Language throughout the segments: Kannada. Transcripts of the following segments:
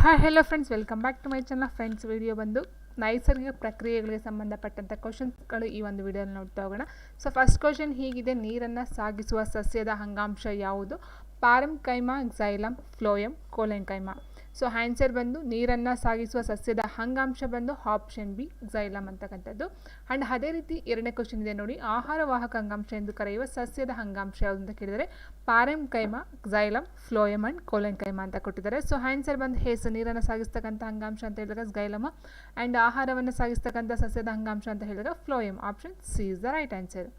Hi hello friends, welcome back to my channel. Friends, video ಬಂದು ನೈಸರ್ಗಿಕ ಪ್ರಕ್ರಿಯೆಗಳಿಗೆ ಸಂಬಂಧಪಟ್ಟಂಥ ಕ್ವಶನ್ಸ್ಗಳು ಈ ಒಂದು ವಿಡಿಯೋದಲ್ಲಿ ನೋಡ್ತಾ ಹೋಗೋಣ. ಸೊ ಫಸ್ಟ್ ಕ್ವಶನ್ ಹೀಗಿದೆ: ನೀರನ್ನು ಸಾಗಿಸುವ ಸಸ್ಯದ ಅಂಗಾಂಶ ಯಾವುದು? ಪಾರೆನ್ಕೈಮಾ, ಕ್ಸೈಲಮ್, ಫ್ಲೋಯಮ್, ಕೋಲೆನ್ಕೈಮಾ. ಸೊ ಆನ್ಸರ್ ಬಂದು ನೀರನ್ನು ಸಾಗಿಸುವ ಸಸ್ಯದ ಅಂಗಾಂಶ ಬಂದು ಆಪ್ಷನ್ ಬಿ, ಕ್ಸೈಲಮ್ ಅಂತಕ್ಕಂಥದ್ದು. ಆ್ಯಂಡ್ ಅದೇ ರೀತಿ ಎರಡನೇ ಕ್ವಶನ್ ಇದೆ ನೋಡಿ: ಆಹಾರವಾಹಕ ಅಂಗಾಂಶ ಎಂದು ಕರೆಯುವ ಸಸ್ಯದ ಅಂಗಾಂಶ ಯಾವುದು ಅಂತ ಕೇಳಿದರೆ ಪಾರೆನ್ಕೈಮಾ, ಕ್ಸೈಲಮ್, ಫ್ಲೋಯಮ್ ಆ್ಯಂಡ್ ಕೋಲೆನ್ಕೈಮಾ ಅಂತ ಕೊಟ್ಟಿದ್ದಾರೆ. ಸೊ ಆನ್ಸರ್ ಬಂದು ಹೇಸ್ ನೀರನ್ನು ಸಾಗಿಸ್ತಕ್ಕಂಥ ಅಂಗಾಂಶ ಅಂತ ಹೇಳಿದಾಗ ಕ್ಸೈಲಮ್, ಆ್ಯಂಡ್ ಆಹಾರವನ್ನು ಸಾಗಿಸ್ತಕ್ಕಂಥ ಸಸ್ಯದ ಅಂಗಾಂಶ ಅಂತ ಹೇಳಿದಾಗ phloem. Option C is the right answer.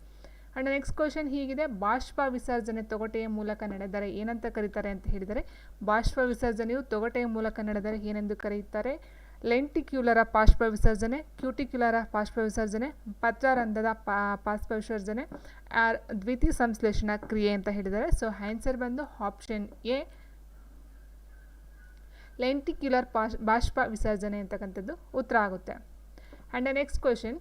And next question ಹೀಗಿದೆ: ಬಾಷ್ಪ ವಿಸರ್ಜನೆ ತೊಗಟೆಯ ಮೂಲಕ ನಡೆದರೆ ಏನಂತ ಕರೀತಾರೆ ಅಂತ ಹೇಳಿದರೆ ಬಾಷ್ಪ ವಿಸರ್ಜನೆಯು ತೊಗಟೆಯ ಮೂಲಕ ನಡೆದರೆ ಏನೆಂದು ಕರೆಯುತ್ತಾರೆ? ಲೆಂಟಿಕ್ಯುಲರ ಬಾಷ್ಪ ವಿಸರ್ಜನೆ, ಕ್ಯೂಟಿಕ್ಯುಲರ ಬಾಷ್ಪ ವಿಸರ್ಜನೆ, ಪತ್ರರಂಧ್ರದ ಬಾಷ್ಪ ವಿಸರ್ಜನೆ, ದ್ವಿತೀಯ ಸಂಶ್ಲೇಷಣಾ ಕ್ರಿಯೆ ಅಂತ ಹೇಳಿದ್ದಾರೆ. ಸೊ ಆನ್ಸರ್ ಬಂದು ಆಪ್ಷನ್ ಎ, ಲೆಂಟಿಕ್ಯುಲರ್ ಬಾಷ್ಪ ವಿಸರ್ಜನೆ ಅಂತಕ್ಕಂಥದ್ದು ಉತ್ತರ ಆಗುತ್ತೆ. ಆ್ಯಂಡ್ ನೆಕ್ಸ್ಟ್ ಕ್ವಶನ್: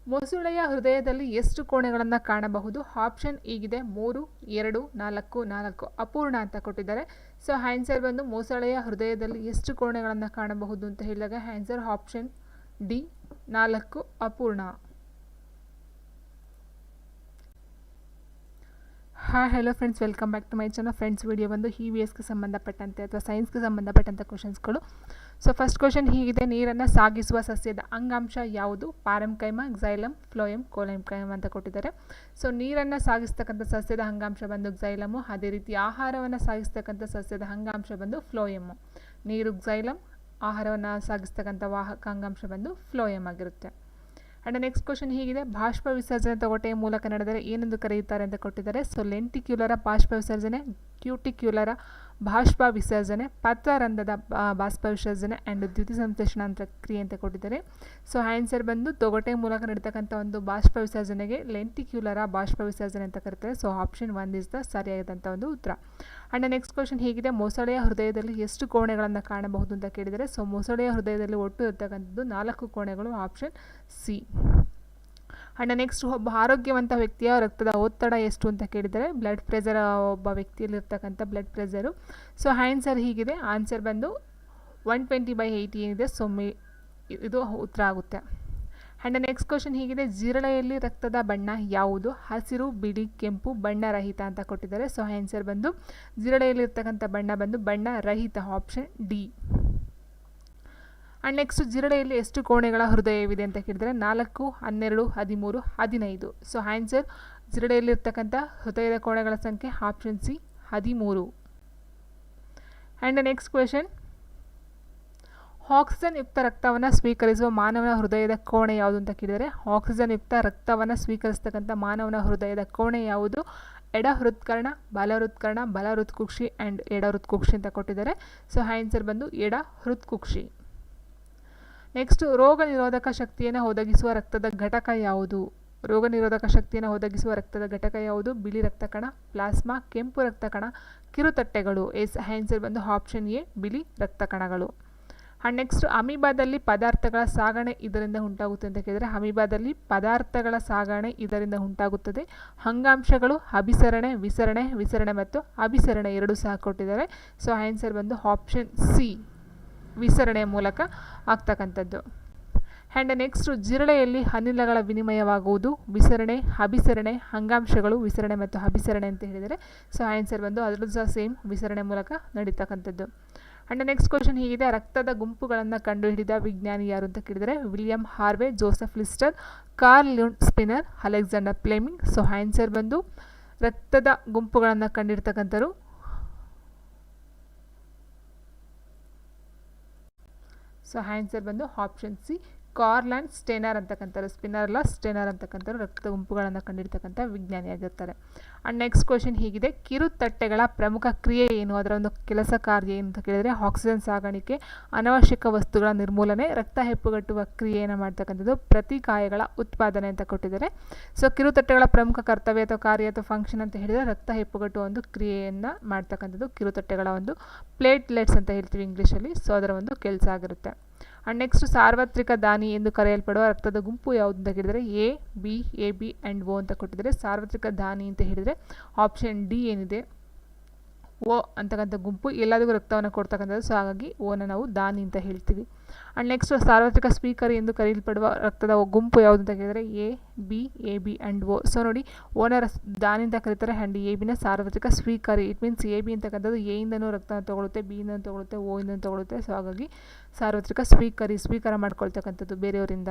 ಮೊಸಳೆಯ ಹೃದಯದಲ್ಲಿ ಎಷ್ಟು ಕೋಣೆಗಳನ್ನು ಕಾಣಬಹುದು? ಆಪ್ಷನ್ ಹೀಗಿದೆ: 3, 2, 4, 4 ಅಪೂರ್ಣ ಅಂತ ಕೊಟ್ಟಿದ್ದಾರೆ. ಸೊ ಆನ್ಸರ್ ಬಂದು ಮೊಸಳೆಯ ಹೃದಯದಲ್ಲಿ ಎಷ್ಟು ಕೋಣೆಗಳನ್ನು ಕಾಣಬಹುದು ಅಂತ ಹೇಳಿದಾಗ ಆನ್ಸರ್ ಆಪ್ಷನ್ ಡಿ, 4 ಅಪೂರ್ಣ. Hi hello friends, welcome back to my channel. Friends, video ಬಂದು EVSಗೆ ಸಂಬಂಧಪಟ್ಟಂತೆ ಅಥವಾ ಸೈನ್ಸ್ಗೆ ಸಂಬಂಧಪಟ್ಟಂಥ ಕ್ವಶನ್ಸ್ಗಳು. ಸೊ ಫಸ್ಟ್ ಕ್ವಶನ್ ಹೀಗಿದೆ: ನೀರನ್ನು ಸಾಗಿಸುವ ಸಸ್ಯದ ಅಂಗಾಂಶ ಯಾವುದು? ಪಾರೆನ್ಕೈಮಾ, ಕ್ಸೈಲಮ್, ಫ್ಲೋಯಮ್, ಕೋಲೆನ್ಕೈಮಾ ಅಂತ ಕೊಟ್ಟಿದ್ದಾರೆ. ಸೊ ನೀರನ್ನು ಸಾಗಿಸ್ತಕ್ಕಂಥ ಸಸ್ಯದ ಅಂಗಾಂಶ ಬಂದು ಕ್ಸೈಲಮು. ಅದೇ ರೀತಿ ಆಹಾರವನ್ನು ಸಾಗಿಸ್ತಕ್ಕಂಥ ಸಸ್ಯದ ಅಂಗಾಂಶ ಬಂದು ಫ್ಲೋಯಮ್ಮು. ನೀರು ಕ್ಸೈಲಮ್, ಆಹಾರವನ್ನು ಸಾಗಿಸ್ತಕ್ಕಂಥ ವಾಹಕ ಅಂಗಾಂಶ ಬಂದು ಫ್ಲೋಯಮ್ ಆಗಿರುತ್ತೆ. ಆ್ಯಂಡ್ ನೆಕ್ಸ್ಟ್ ಕ್ವಶನ್ ಹೀಗಿದೆ: ಬಾಷ್ಪ ವಿಸರ್ಜನೆ ತೊಗಟೆಯ ಮೂಲಕ ನಡೆದರೆ ಏನೆಂದು ಕರೆಯುತ್ತಾರೆ ಅಂತ ಕೊಟ್ಟಿದ್ದಾರೆ. ಸೊ ಲೆಂಟಿಕ್ಯುಲರ ಬಾಷ್ಪ ವಿಸರ್ಜನೆ, ಕ್ಯೂಟಿಕ್ಯುಲರ ಬಾಷ್ಪ ವಿಸರ್ಜನೆ, ಪತ್ರರಂಧ್ರದ ಬಾಷ್ಪ ವಿಸರ್ಜನೆ ಆ್ಯಂಡ್ ದ್ವಿತೀಯ ಸಂಶ್ಲೇಷಣಾ ಕ್ರಿಯೆ ಅಂತ ಕೊಟ್ಟಿದ್ದಾರೆ. ಸೊ ಆನ್ಸರ್ ಬಂದು ತೊಗಟೆಯ ಮೂಲಕ ನಡೀತಕ್ಕಂಥ ಒಂದು ಬಾಷ್ಪ ವಿಸರ್ಜನೆಗೆ ಲೆಂಟಿಕ್ಯುಲರ ಬಾಷ್ಪ ವಿಸರ್ಜನೆ ಅಂತ ಕರೀತಾರೆ. ಸೊ ಆಪ್ಷನ್ 1 ಇಸ್ ದ ಸರಿಯಾದಂಥ ಒಂದು ಉತ್ತರ. ಆ್ಯಂಡ್ ನೆಕ್ಸ್ಟ್ ಕ್ವಶನ್ ಹೀಗಿದೆ: ಮೊಸಳೆಯ ಹೃದಯದಲ್ಲಿ ಎಷ್ಟು ಕೋಣೆಗಳನ್ನು ಕಾಣಬಹುದು ಅಂತ ಕೇಳಿದರೆ ಸೊ ಮೊಸಳೆಯ ಹೃದಯದಲ್ಲಿ ಒಟ್ಟು ಇರತಕ್ಕಂಥದ್ದು 4 ಕೋಣೆಗಳು. Option C. ಆ್ಯಂಡ್ ನೆಕ್ಸ್ಟ್ ಒಬ್ಬ ಆರೋಗ್ಯವಂತ ವ್ಯಕ್ತಿಯ ರಕ್ತದ ಒತ್ತಡ ಎಷ್ಟು ಅಂತ ಕೇಳಿದರೆ ಬ್ಲಡ್ ಪ್ರೆಷರ್, ಒಬ್ಬ ವ್ಯಕ್ತಿಯಲ್ಲಿರ್ತಕ್ಕಂಥ ಬ್ಲಡ್ ಪ್ರೆಷರು. ಸೊ ಆನ್ಸರ್ ಹೀಗಿದೆ: ಆನ್ಸರ್ ಬಂದು 120/80 ಏನಿದೆ. ಸೊ ಇದು ಉತ್ತರ ಆಗುತ್ತೆ. ಆ್ಯಂಡ್ ನೆಕ್ಸ್ಟ್ ಕ್ವಶನ್ ಹೀಗಿದೆ: ಜಿರಳೆಯಲ್ಲಿ ರಕ್ತದ ಬಣ್ಣ ಯಾವುದು? ಹಸಿರು, ಬಿಳಿ, ಕೆಂಪು, ಬಣ್ಣರಹಿತ ಅಂತ ಕೊಟ್ಟಿದ್ದಾರೆ. ಸೊ ಆನ್ಸರ್ ಬಂದು ಜಿರಳೆಯಲ್ಲಿರ್ತಕ್ಕಂಥ ಬಣ್ಣ ಬಂದು ಬಣ್ಣ ರಹಿತ. Option D. ಆ್ಯಂಡ್ ನೆಕ್ಸ್ಟ್ ಜಿರಳೆಯಲ್ಲಿ ಎಷ್ಟು ಕೋಣೆಗಳ ಹೃದಯವಿದೆ ಅಂತ ಕೇಳಿದರೆ 4, 12, 13, 15. ಸೊ ಆನ್ಸರ್ ಜಿರಳೆಯಲ್ಲಿರ್ತಕ್ಕಂಥ ಹೃದಯದ ಕೋಣೆಗಳ ಸಂಖ್ಯೆ option C, 13. And next question: oxygen ಯುಕ್ತ ರಕ್ತವನ್ನು ಸ್ವೀಕರಿಸುವ ಮಾನವನ ಹೃದಯದ ಕೋಣೆ ಯಾವುದು ಅಂತ ಕೇಳಿದರೆ ಆಕ್ಸಿಜನ್ ಯುಕ್ತ ರಕ್ತವನ್ನು ಸ್ವೀಕರಿಸ್ತಕ್ಕಂಥ ಮಾನವನ ಹೃದಯದ ಕೋಣೆ ಯಾವುದು? ಎಡ ಹೃತ್ಕರ್ಣ, ಬಲ ಹೃತ್ಕರ್ಣ, ಬಲ ಹೃತ್ಕುಕ್ಷಿ ಆ್ಯಂಡ್ ಎಡ ಹೃತ್ಕುಕ್ಷಿ ಅಂತ ಕೊಟ್ಟಿದ್ದಾರೆ. ಸೊ ಆನ್ಸರ್ ಬಂದು ಎಡ ಹೃತ್ಕುಕ್ಷಿ. ನೆಕ್ಸ್ಟ್: ರೋಗ ನಿರೋಧಕ ಶಕ್ತಿಯನ್ನು ಒದಗಿಸುವ ರಕ್ತದ ಘಟಕ ಯಾವುದು? ರೋಗ ನಿರೋಧಕ ಶಕ್ತಿಯನ್ನು ಒದಗಿಸುವ ರಕ್ತದ ಘಟಕ ಯಾವುದು? ಬಿಳಿ ರಕ್ತಕಣ, ಪ್ಲಾಸ್ಮಾ, ಕೆಂಪು ರಕ್ತಕಣ, ಕಿರುತಟ್ಟೆಗಳು. ಎಸ್ ಆನ್ಸರ್ ಬಂದು ಆಪ್ಷನ್ ಎ, ಬಿಳಿ ರಕ್ತಕಣಗಳು. ಆ್ಯಂಡ್ ನೆಕ್ಸ್ಟ್: ಅಮೀಬಾದಲ್ಲಿ ಪದಾರ್ಥಗಳ ಸಾಗಣೆ ಇದರಿಂದ ಉಂಟಾಗುತ್ತೆ ಅಂತ ಕೇಳಿದರೆ ಅಮೀಬಾದಲ್ಲಿ ಪದಾರ್ಥಗಳ ಸಾಗಣೆ ಇದರಿಂದ ಉಂಟಾಗುತ್ತದೆ. ಅಂಗಾಂಶಗಳು ಅಭಿಸರಣೆ, ವಿಸರಣೆ ಮತ್ತು ಅಭಿಸರಣೆ ಎರಡೂ ಸಹ ಕೊಟ್ಟಿದ್ದಾರೆ. ಸೊ ಆನ್ಸರ್ ಬಂದು ಆಪ್ಷನ್ ಸಿ, ವಿಸರಣೆಯ ಮೂಲಕ ಆಗ್ತಕ್ಕಂಥದ್ದು. ಆ್ಯಂಡ್ ನೆಕ್ಸ್ಟ್: ಜಿರಳೆಯಲ್ಲಿ ಅನಿಲಗಳ ವಿನಿಮಯವಾಗುವುದು ವಿಸರಣೆ, ಅಭಿಸರಣೆ, ಅಂಗಾಂಶಗಳು ವಿಸರಣೆ ಮತ್ತು ಅಭಿಸರಣೆ ಅಂತ ಹೇಳಿದರೆ ಸೊ ಆನ್ಸರ್ ಬಂದು ಅದರದ್ದು ಸಹ ಸೇಮ್ ವಿಸರಣೆ ಮೂಲಕ ನಡೀತಕ್ಕಂಥದ್ದು. ಆ್ಯಂಡ್ ನೆಕ್ಸ್ಟ್ ಕ್ವಶನ್ ಹೀಗಿದೆ: ರಕ್ತದ ಗುಂಪುಗಳನ್ನು ಕಂಡುಹಿಡಿದ ವಿಜ್ಞಾನಿ ಯಾರು ಅಂತ ಕೇಳಿದರೆ William Harvey, Joseph Lister, Karl Lund spinner, Alexander Fleming. So answer ಬಂದು ರಕ್ತದ ಗುಂಪುಗಳನ್ನು ಕಂಡಿರ್ತಕ್ಕಂಥರು ಸೊ ಆನ್ಸರ್ ಬಂದು option C, Karl and Steiner ಅಂತಕ್ಕಂಥವ್ರು. ಸ್ಪಿನ್ನರ್ ಅಲ್ಲ, ಸ್ಟೇನರ್ ಅಂತಕ್ಕಂಥವ್ರು ರಕ್ತದ ಗುಂಪುಗಳನ್ನು ಕಂಡಿರ್ತಕ್ಕಂಥ ವಿಜ್ಞಾನಿಯಾಗಿರ್ತಾರೆ. ಆ್ಯಂಡ್ ನೆಕ್ಸ್ಟ್ ಕ್ವಶನ್ ಹೀಗಿದೆ: ಕಿರುತಟ್ಟೆಗಳ ಪ್ರಮುಖ ಕ್ರಿಯೆ ಏನು? ಅದರ ಒಂದು ಕೆಲಸ ಕಾರ್ಯ ಏನು ಅಂತ ಕೇಳಿದರೆ ಆಕ್ಸಿಜನ್ ಸಾಗಾಣಿಕೆ, ಅನವಶ್ಯಕ ವಸ್ತುಗಳ ನಿರ್ಮೂಲನೆ, ರಕ್ತ ಹೆಪ್ಪುಗಟ್ಟುವ ಕ್ರಿಯೆಯನ್ನು ಮಾಡ್ತಕ್ಕಂಥದ್ದು, ಪ್ರತಿಕಾಯಗಳ ಉತ್ಪಾದನೆ ಅಂತ ಕೊಟ್ಟಿದ್ದಾರೆ. ಸೊ ಕಿರುತಟ್ಟೆಗಳ ಪ್ರಮುಖ ಕರ್ತವ್ಯ ಅಥವಾ ಕಾರ್ಯ ಅಥವಾ ಫಂಕ್ಷನ್ ಅಂತ ಹೇಳಿದರೆ ರಕ್ತ ಹೆಪ್ಪುಗಟ್ಟುವ ಒಂದು ಕ್ರಿಯೆಯನ್ನು ಮಾಡ್ತಕ್ಕಂಥದ್ದು ಕಿರುತಟ್ಟೆಗಳ ಒಂದು ಪ್ಲೇಟ್ಲೆಟ್ಸ್ ಅಂತ ಹೇಳ್ತೀವಿ ಇಂಗ್ಲೀಷಲ್ಲಿ. ಸೊ ಅದರ ಒಂದು ಕೆಲಸ ಆಗಿರುತ್ತೆ. ಆ್ಯಂಡ್ ನೆಕ್ಸ್ಟ್: ಸಾರ್ವತ್ರಿಕ ದಾನಿ ಎಂದು ಕರೆಯಲ್ಪಡುವ ರಕ್ತದ ಗುಂಪು ಯಾವುದು ಅಂತ ಕೇಳಿದರೆ A, B, AB and O ಅಂತ ಕೊಟ್ಟಿದ್ದಾರೆ. ಸಾರ್ವತ್ರಿಕ ದಾನಿ ಅಂತ ಹೇಳಿದರೆ ಆಪ್ಷನ್ ಡಿ ಏನಿದೆ ಓ ಅಂತಕ್ಕಂಥ ಗುಂಪು ಎಲ್ಲದಕ್ಕೂ ರಕ್ತವನ್ನು ಕೊಡ್ತಕ್ಕಂಥದ್ದು. ಸೊ ಹಾಗಾಗಿ ಓನ ನಾವು ದಾನಿ ಅಂತ ಹೇಳ್ತೀವಿ. ಆ್ಯಂಡ್ ನೆಕ್ಸ್ಟ್ ಸಾರ್ವತ್ರಿಕ ಸ್ವೀಕಾರಿ ಎಂದು ಕರೆಯಲ್ಪಡುವ ರಕ್ತದ ಗುಂಪು ಯಾವುದು ಅಂತ ಕೇಳಿದರೆ A B and O. So ನೋಡಿ, ಓನ ದಾನಿ ಅಂತ ಕರೀತಾರೆ ಆ್ಯಂಡ್ ಎ ಬಿನ ಸಾರ್ವತ್ರಿಕ ಸ್ವೀಕಾರಿ. ಇಟ್ ಮೀನ್ಸ್ ಎ ಬಿ ಅಂತಕ್ಕಂಥದ್ದು ಎಯಿಂದನೂ ರಕ್ತನ ತೊಗೊಳುತ್ತೆ, ಬಿಯಿಂದನೂ ತೊಗೊಳುತ್ತೆ, ಓ ಇಂದನೂ ತೊಗೊಳುತ್ತೆ. ಸೊ ಹಾಗಾಗಿ ಸಾರ್ವತ್ರಿಕ ಸ್ವೀಕಾರ ಮಾಡ್ಕೊಳ್ತಕ್ಕಂಥದ್ದು ಬೇರೆಯವರಿಂದ.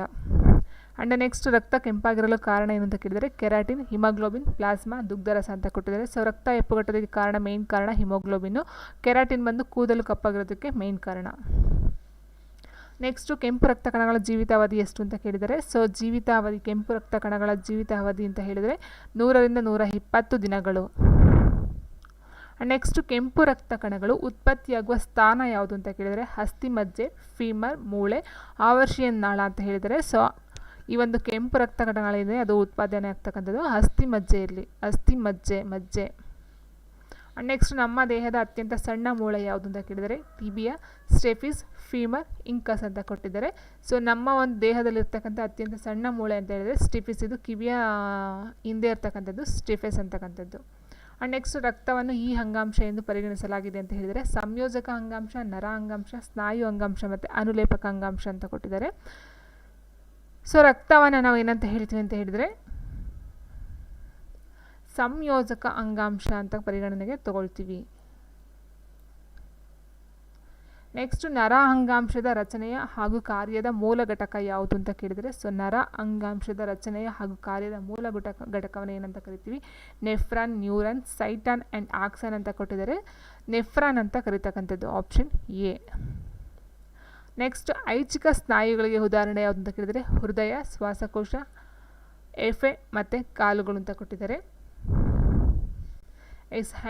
ಆ್ಯಂಡ್ ನೆಕ್ಸ್ಟ್ ರಕ್ತ ಕೆಂಪಾಗಿರಲು ಕಾರಣ ಏನು ಅಂತ ಕೇಳಿದರೆ ಕೆರಾಟಿನ್, ಹಿಮೋಗ್ಲೋಬಿನ್, ಪ್ಲಾಸ್ಮಾ, ದುಗ್ಧರಸ ಅಂತ ಕೊಟ್ಟಿದ್ದಾರೆ. ಸೊ ರಕ್ತ ಹೆಪ್ಪುಗಟ್ಟೋದಕ್ಕೆ ಮೇನ್ ಕಾರಣ ಹಿಮೋಗ್ಲೋಬಿನ್ನು. ಕೆರಾಟಿನ್ ಬಂದು ಕೂದಲು ಕಪ್ಪಾಗಿರೋದಕ್ಕೆ ಮೇನ್ ಕಾರಣ. ನೆಕ್ಸ್ಟು ಕೆಂಪು ರಕ್ತ ಕಣಗಳ ಜೀವಿತಾವಧಿ ಎಷ್ಟು ಅಂತ ಕೇಳಿದರೆ, ಸೊ ಜೀವಿತಾವಧಿ ಕೆಂಪು ರಕ್ತ ಕಣಗಳ ಜೀವಿತಾವಧಿ ಅಂತ ಹೇಳಿದರೆ 100ರಿಂದ 120 ದಿನಗಳು. ನೆಕ್ಸ್ಟು ಕೆಂಪು ರಕ್ತ ಕಣಗಳು ಉತ್ಪತ್ತಿಯಾಗುವ ಸ್ಥಾನ ಯಾವುದು ಅಂತ ಕೇಳಿದರೆ ಅಸ್ಥಿ ಮಜ್ಜೆ, ಫೀಮರ್, ಮೂಳೆ, ಆವರ್ಷಿಯನ್ ನಾಳ ಅಂತ ಹೇಳಿದರೆ. ಸೊ ಈ ಒಂದು ಕೆಂಪು ರಕ್ತ ಕಣಗಳಿದೆ ಅದು ಉತ್ಪಾದನೆ ಆಗ್ತಕ್ಕಂಥದ್ದು ಅಸ್ಥಿ ಮಜ್ಜೆ. ನೆಕ್ಸ್ಟ್ ನಮ್ಮ ದೇಹದ ಅತ್ಯಂತ ಸಣ್ಣ ಮೂಳೆ ಯಾವುದು ಅಂತ ಕೇಳಿದರೆ ಟಿಬಿಯಾ, ಸ್ಟೆಫಿಸ್, ಫೀಮರ್, ಇಂಕಸ್ ಅಂತ ಕೊಟ್ಟಿದ್ದಾರೆ. ಸೊ ನಮ್ಮ ಒಂದು ದೇಹದಲ್ಲಿರ್ತಕ್ಕಂಥ ಅತ್ಯಂತ ಸಣ್ಣ ಮೂಳೆ ಅಂತ ಹೇಳಿದರೆ ಸ್ಟಿಫಿಸ್, ಇದು ಕಿವಿಯ ಹಿಂದೆ ಇರ್ತಕ್ಕಂಥದ್ದು ಸ್ಟಿಫಿಸ್ ಅಂತಕ್ಕಂಥದ್ದು. ಆ್ಯಂಡ್ ನೆಕ್ಸ್ಟ್ ರಕ್ತವನ್ನು ಈ ಅಂಗಾಂಶ ಎಂದು ಪರಿಗಣಿಸಲಾಗಿದೆ ಅಂತ ಹೇಳಿದರೆ ಸಂಯೋಜಕ ಅಂಗಾಂಶ, ನರ ಅಂಗಾಂಶ, ಸ್ನಾಯು ಅಂಗಾಂಶ ಮತ್ತು ಅನುಲೇಪಕ ಅಂಗಾಂಶ ಅಂತ ಕೊಟ್ಟಿದ್ದಾರೆ. ಸೊ ರಕ್ತವನ್ನು ನಾವು ಏನಂತ ಹೇಳ್ತೀವಿ ಅಂತ ಹೇಳಿದರೆ ಸಂಯೋಜಕ ಅಂಗಾಂಶ ಅಂತ ಪರಿಗಣನೆಗೆ ತಗೊಳ್ತೀವಿ. ನೆಕ್ಸ್ಟ್ ನರ ಅಂಗಾಂಶದ ರಚನೆಯ ಹಾಗೂ ಕಾರ್ಯದ ಮೂಲ ಘಟಕ ಯಾವುದು ಅಂತ ಕೇಳಿದರೆ, ಸೊ ನರ ಅಂಗಾಂಶದ ರಚನೆಯ ಹಾಗೂ ಕಾರ್ಯದ ಮೂಲ ಘಟಕವನ್ನು ಏನಂತ ಕರಿತೀವಿ ನೆಫ್ರಾನ್, ನ್ಯೂರಾನ್, ಸೈಟಾನ್ ಆ್ಯಂಡ್ ಆಕ್ಸನ್ ಅಂತ ಕೊಟ್ಟಿದ್ದಾರೆ. ನೆಫ್ರಾನ್ ಅಂತ ಕರೀತಕ್ಕಂಥದ್ದು ಆಪ್ಷನ್ ಎ. ನೆಕ್ಸ್ಟ್ ಐಚ್ಛಿಕ ಸ್ನಾಯುಗಳಿಗೆ ಉದಾಹರಣೆ ಯಾವುದು ಅಂತ ಕೇಳಿದರೆ ಹೃದಯ, ಶ್ವಾಸಕೋಶ, ಎಫೆ ಮತ್ತು ಕಾಲುಗಳು ಅಂತ ಕೊಟ್ಟಿದ್ದಾರೆ.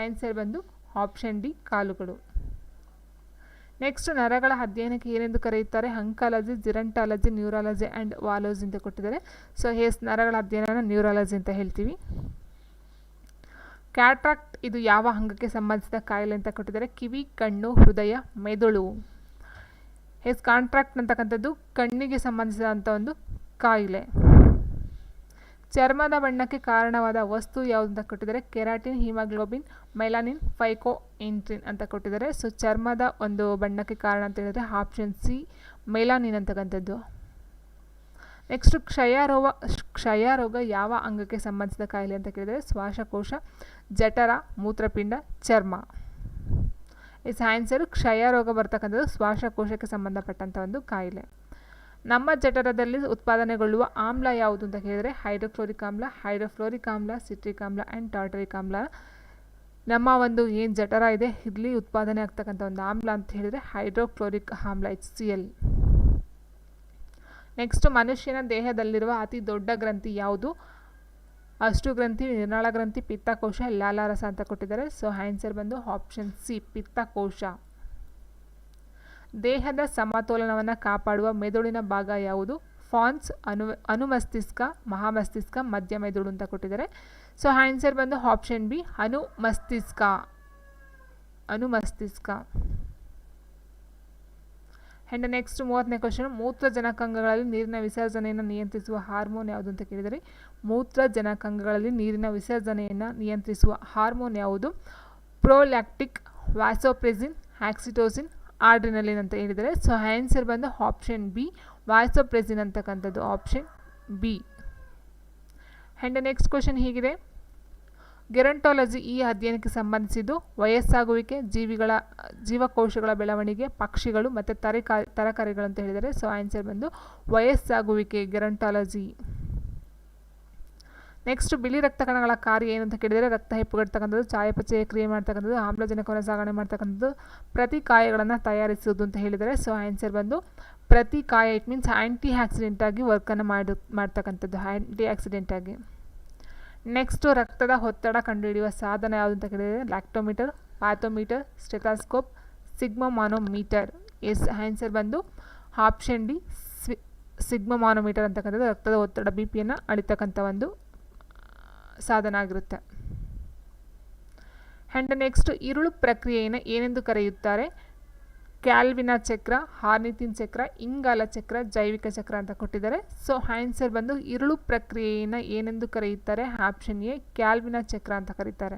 ಆನ್ಸರ್ ಬಂದು ಆಪ್ಷನ್ ಡಿ ಕಾಲುಗಳು. ನೆಕ್ಸ್ಟ್ ನರಗಳ ಅಧ್ಯಯನಕ್ಕೆ ಏನೆಂದು ಕರೆಯುತ್ತಾರೆ ಅಂಕಾಲಜಿ, ಜಿರಂಟಾಲಜಿ, ನ್ಯೂರಾಲಜಿ ಆ್ಯಂಡ್ ವಾಲೋಜಿ ಅಂತ ಕೊಟ್ಟಿದ್ದಾರೆ. ಸೊ ನರಗಳ ಅಧ್ಯಯನ ನ್ಯೂರಾಲಜಿ ಅಂತ ಹೇಳ್ತೀವಿ. ಕ್ಯಾಟ್ರಾಕ್ಟ್ ಇದು ಯಾವ ಅಂಗಕ್ಕೆ ಸಂಬಂಧಿಸಿದ ಕಾಯಿಲೆ ಅಂತ ಕೊಟ್ಟಿದ್ದಾರೆ ಕಿವಿ, ಕಣ್ಣು, ಹೃದಯ, ಮೆದುಳು. ಕಾಂಟ್ರಾಕ್ಟ್ ಅಂತಕ್ಕಂಥದ್ದು ಕಣ್ಣಿಗೆ ಸಂಬಂಧಿಸಿದಂಥ ಒಂದು ಕಾಯಿಲೆ. ಚರ್ಮದ ಬಣ್ಣಕ್ಕೆ ಕಾರಣವಾದ ವಸ್ತು ಯಾವುದು ಅಂತ ಕೊಟ್ಟಿದ್ದಾರೆ ಕೆರಾಟಿನ್, ಹಿಮೋಗ್ಲೋಬಿನ್, ಮೆಲಾನಿನ್, ಫೈಕೋಎಂಟ್ರಿನ್ ಅಂತ ಕೊಟ್ಟಿದ್ದಾರೆ. ಸೊ ಚರ್ಮದ ಒಂದು ಬಣ್ಣಕ್ಕೆ ಕಾರಣ ಅಂತ ಹೇಳಿದರೆ ಆಪ್ಷನ್ ಸಿ ಮೆಲಾನಿನ್ ಅಂತಕ್ಕಂಥದ್ದು. ನೆಕ್ಸ್ಟ್ ಕ್ಷಯರೋಗ ಯಾವ ಅಂಗಕ್ಕೆ ಸಂಬಂಧಿಸಿದ ಕಾಯಿಲೆ ಅಂತ ಕೇಳಿದರೆ ಶ್ವಾಸಕೋಶ, ಜಠರ, ಮೂತ್ರಪಿಂಡ, ಚರ್ಮ. ಆನ್ಸರು ಕ್ಷಯರೋಗ ಬರ್ತಕ್ಕಂಥದ್ದು ಶ್ವಾಸಕೋಶಕ್ಕೆ ಸಂಬಂಧಪಟ್ಟಂಥ ಒಂದು ಕಾಯಿಲೆ. ನಮ್ಮ ಜಠರದಲ್ಲಿ ಉತ್ಪಾದನೆಗೊಳ್ಳುವ ಆಮ್ಲ ಯಾವುದು ಅಂತ ಕೇಳಿದರೆ ಹೈಡ್ರೋಕ್ಲೋರಿಕ್ ಆಮ್ಲ, ಹೈಡ್ರೋಫ್ಲೋರಿಕ್ ಆಮ್ಲ, ಸಿಟ್ರಿಕ್ ಆಮ್ಲ ಆ್ಯಂಡ್ ಟಾರ್ಟರಿಕ್ ಆಮ್ಲ. ನಮ್ಮ ಒಂದು ಏನು ಜಠರ ಇದೆ ಇಲ್ಲಿ ಉತ್ಪಾದನೆ ಆಗ್ತಕ್ಕಂಥ ಒಂದು ಆಮ್ಲ ಅಂತ ಹೇಳಿದರೆ ಹೈಡ್ರೋಕ್ಲೋರಿಕ್ ಆಮ್ಲ HCl. ನೆಕ್ಸ್ಟ್ ಮನುಷ್ಯನ ದೇಹದಲ್ಲಿರುವ ಅತಿ ದೊಡ್ಡ ಗ್ರಂಥಿ ಯಾವುದು ಅಷ್ಟು ಗ್ರಂಥಿ, ನಿರ್ನಾಳ ಗ್ರಂಥಿ, ಪಿತ್ತಕೋಶ, ಲಾಲಾರಸ ಅಂತ ಕೊಟ್ಟಿದ್ದಾರೆ. ಸೊ ಆನ್ಸರ್ ಬಂದು ಆಪ್ಷನ್ ಸಿ ಪಿತ್ತಕೋಶ. ದೇಹದ ಸಮತೋಲನವನ್ನು ಕಾಪಾಡುವ ಮೆದುಳಿನ ಭಾಗ ಯಾವುದು ಫಾನ್ಸ್, ಅನುಮಸ್ತಿಷ್ಕ, ಮಹಾಮಸ್ತಿಷ್ಕ, ಮಧ್ಯ ಮೆದುಳು ಅಂತ ಕೊಟ್ಟಿದ್ದಾರೆ. ಸೊ ಆನ್ಸರ್ ಬಂದು ಆಪ್ಷನ್ ಬಿ ಅನುಮಸ್ತಿಷ್ಕ. ಆ್ಯಂಡ್ ನೆಕ್ಸ್ಟ್ 30ನೇ ಕ್ವಶನ್ ಮೂತ್ರಜನಕಾಂಗಗಳಲ್ಲಿ ನೀರಿನ ವಿಸರ್ಜನೆಯನ್ನು ನಿಯಂತ್ರಿಸುವ ಹಾರ್ಮೋನ್ ಯಾವುದು ಅಂತ ಕೇಳಿದರೆ ಮೂತ್ರಜನಕಾಂಗಗಳಲ್ಲಿ ನೀರಿನ ವಿಸರ್ಜನೆಯನ್ನು ನಿಯಂತ್ರಿಸುವ ಹಾರ್ಮೋನ್ ಯಾವುದು ಪ್ರೋಲ್ಯಾಕ್ಟಿಕ್, ವಾಸೋಪ್ರೆಸಿನ್, ಆಕ್ಸಿಟೋಸಿನ್, ಆಡ್ರಿನಲಿನ್ ಅಂತ ಹೇಳಿದರೆ. ಸೊ ಆನ್ಸರ್ ಬಂದು ಆಪ್ಷನ್ ಬಿ ವಾಸೋಪ್ರೆಸಿನ್ ಅಂತಕ್ಕಂಥದ್ದು option B. And next question ಹೀಗಿದೆ ಗೆರಂಟಾಲಜಿ ಈ ಅಧ್ಯಯನಕ್ಕೆ ಸಂಬಂಧಿಸಿದ್ದು ವಯಸ್ಸಾಗುವಿಕೆ, ಜೀವಕೋಶಗಳ ಬೆಳವಣಿಗೆ, ಪಕ್ಷಿಗಳು ಮತ್ತು ತರಕಾರಿಗಳು ಅಂತ ಹೇಳಿದರೆ. ಸೊ ಆನ್ಸರ್ ಬಂದು ವಯಸ್ಸಾಗುವಿಕೆ ಗೆರಂಟಾಲಜಿ. ನೆಕ್ಸ್ಟ್ ಬಿಳಿ ರಕ್ತ ಕಣಗಳ ಕಾರ್ಯ ಏನು ಅಂತ ಕೇಳಿದರೆ ರಕ್ತ ಹೆಪ್ಪುಗಟ್ಟತಕ್ಕಂಥದ್ದು, ಚಯಾಪಚಯ ಕ್ರಿಯೆ ಮಾಡ್ತಕ್ಕಂಥದ್ದು, ಆಮ್ಲಜನಕವನ್ನು ಸಾಗಣೆ ಮಾಡ್ತಕ್ಕಂಥದ್ದು, ಪ್ರತಿಕಾಯಗಳನ್ನು ತಯಾರಿಸುವುದು ಅಂತ ಹೇಳಿದರೆ. ಸೊ ಆನ್ಸರ್ ಬಂದು ಪ್ರತಿಕಾಯ. ಇಟ್ ಮೀನ್ಸ್ ಆ್ಯಂಟಿ ಆಕ್ಸಿಡೆಂಟ್ ಆಗಿ ವರ್ಕನ್ನು ಮಾಡ್ತಕ್ಕಂಥದ್ದು, ಆ್ಯಂಟಿ ಆಕ್ಸಿಡೆಂಟ್ ಆಗಿ. ನೆಕ್ಸ್ಟು ರಕ್ತದ ಒತ್ತಡ ಕಂಡುಹಿಡಿಯುವ ಸಾಧನ ಯಾವುದು ಅಂತ ಕೇಳಿದರೆ ಲ್ಯಾಕ್ಟೋಮೀಟರ್, ಪ್ಯಾಥೋಮೀಟರ್, ಸ್ಟೆಥಾಸ್ಕೋಪ್, ಸಿಗ್ಮೋಮಾನೋಮೀಟರ್. ಆನ್ಸರ್ ಬಂದು ಆಪ್ಷನ್ ಡಿ ಸಿಗ್ಮೋಮಾನೋಮೀಟರ್ ಅಂತಕ್ಕಂಥದ್ದು ರಕ್ತದ ಒತ್ತಡ BP-ಯನ್ನು ಅಳಿತಕ್ಕಂಥ ಒಂದು ಸಾಧನ ಆಗಿರುತ್ತೆ. ಆ್ಯಂಡ್ ನೆಕ್ಸ್ಟ್ ಇರುಳು ಪ್ರಕ್ರಿಯೆಯನ್ನು ಏನೆಂದು ಕರೆಯುತ್ತಾರೆ ಕ್ಯಾಲ್ವಿನ ಚಕ್ರ, ಹಾರ್ನಿತಿನ್ ಚಕ್ರ, ಇಂಗಾಲ ಚಕ್ರ, ಜೈವಿಕ ಚಕ್ರ ಅಂತ ಕೊಟ್ಟಿದ್ದಾರೆ. ಸೊ ಆನ್ಸರ್ ಬಂದು ಇರುಳು ಪ್ರಕ್ರಿಯೆಯನ್ನು ಏನೆಂದು ಕರೆಯುತ್ತಾರೆ ಆಪ್ಷನ್ ಎ ಕ್ಯಾಲ್ವಿನ ಚಕ್ರ ಅಂತ ಕರೀತಾರೆ.